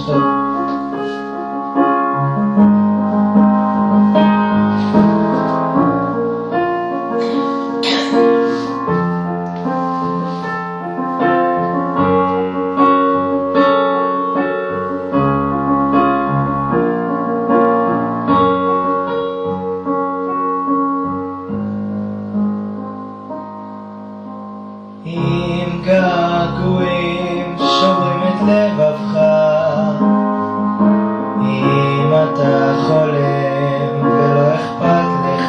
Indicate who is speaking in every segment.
Speaker 1: טוב. אם געגועים שוברים את לבבך, אם אתה חולם ולא אכפת לך,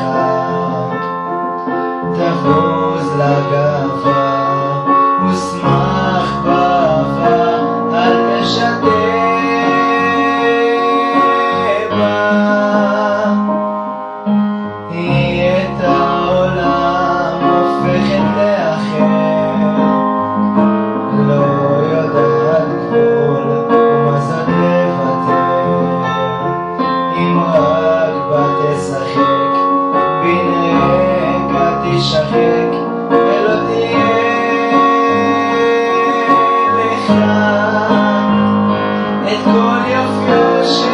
Speaker 1: תבוז לגאווה ושמח באהבה, אל תשתה בה. היא את העולם הופכת לאחר, לא יודעת גבול ומה זאת לוותר. אם רק בה תשחק, בן רגע תשחק, ולא תהיה לך את כל יופיו של